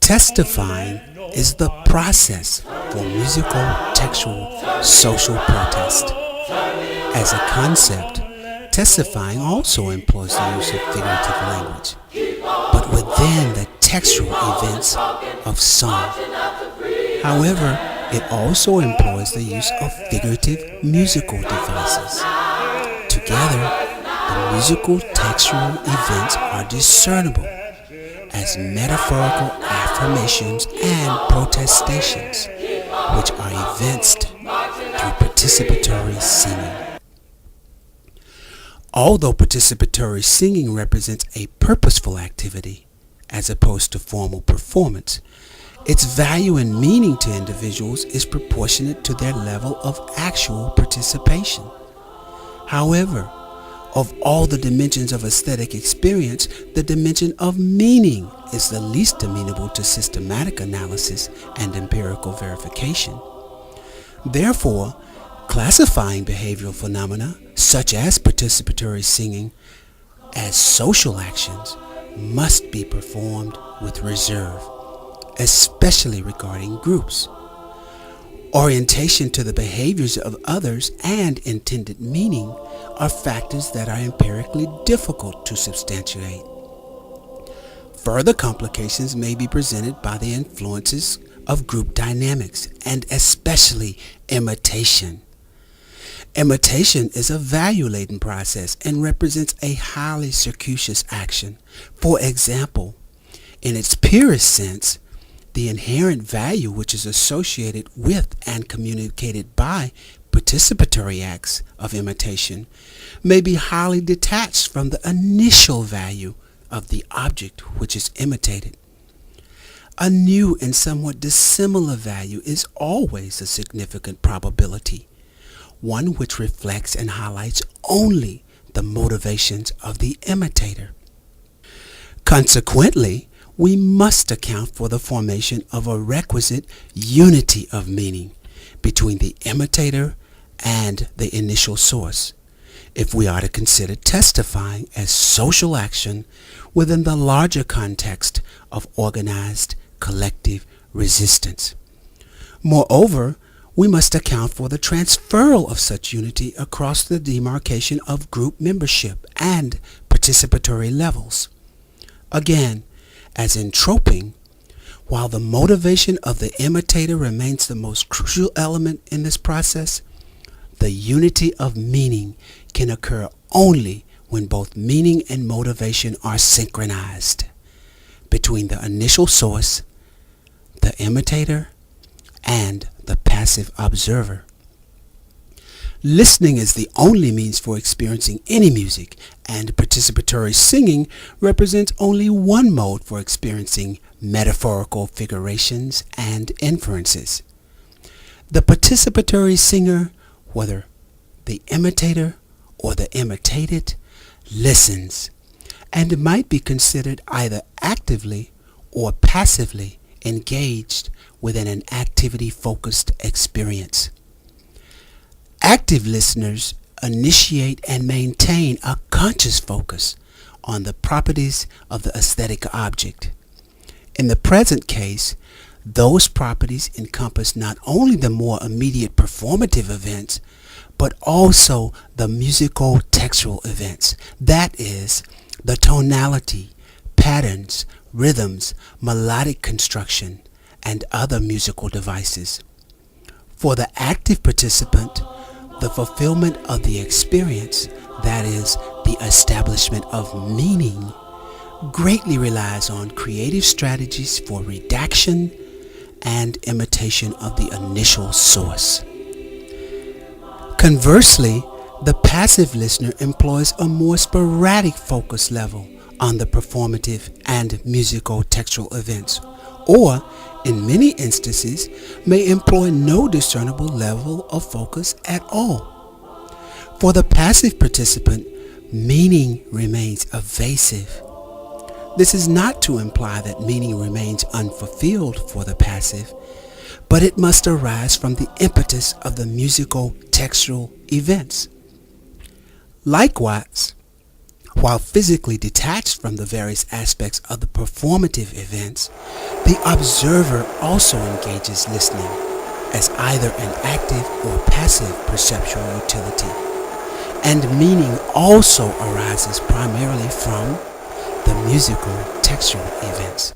Testifying is the process for musical, textual, social protest. As a concept, testifying also employs the use of figurative language, but within the textual events of song. However, it also employs the use of figurative musical devices. Together, the musical textual events are discernible as metaphorical affirmations and protestations, which are evinced through participatory singing. Although participatory singing represents a purposeful activity, as opposed to formal performance, its value and meaning to individuals is proportionate to their level of actual participation. However, of all the dimensions of aesthetic experience, the dimension of meaning is the least amenable to systematic analysis and empirical verification. Therefore, classifying behavioral phenomena, such as participatory singing, as social actions must be performed with reserve, especially regarding groups. Orientation to the behaviors of others and intended meaning are factors that are empirically difficult to substantiate. Further complications may be presented by the influences of group dynamics and especially imitation. Imitation is a value-laden process and represents a highly circuitous action. For example, in its purest sense, the inherent value which is associated with and communicated by participatory acts of imitation may be highly detached from the initial value of the object which is imitated. A new and somewhat dissimilar value is always a significant probability, one which reflects and highlights only the motivations of the imitator. Consequently, we must account for the formation of a requisite unity of meaning between the imitator and the initial source, if we are to consider testifying as social action within the larger context of organized collective resistance. Moreover, we must account for the transferal of such unity across the demarcation of group membership and participatory levels. Again, as in troping, while the motivation of the imitator remains the most crucial element in this process, the unity of meaning can occur only when both meaning and motivation are synchronized between the initial source, the imitator, and the passive observer. Listening is the only means for experiencing any music, and participatory singing represents only one mode for experiencing metaphorical figurations and inferences. The participatory singer, whether the imitator or the imitated, listens and might be considered either actively or passively engaged within an activity-focused experience. Active listeners initiate and maintain a conscious focus on the properties of the aesthetic object. In the present case, those properties encompass not only the more immediate performative events, but also the musical textual events, that is, the tonality, patterns, rhythms, melodic construction, and other musical devices. For the active participant, the fulfillment of the experience, that is, the establishment of meaning, greatly relies on creative strategies for redaction and imitation of the initial source. Conversely, the passive listener employs a more sporadic focus level on the performative and musical textual events, or in many instances may employ no discernible level of focus at all. For the passive participant, meaning remains evasive. This is not to imply that meaning remains unfulfilled for the passive, but it must arise from the impetus of the musical textual events. Likewise, While physically detached from the various aspects of the performative events, the observer also engages listening as either an active or passive perceptual utility, and meaning also arises primarily from the musical textual events.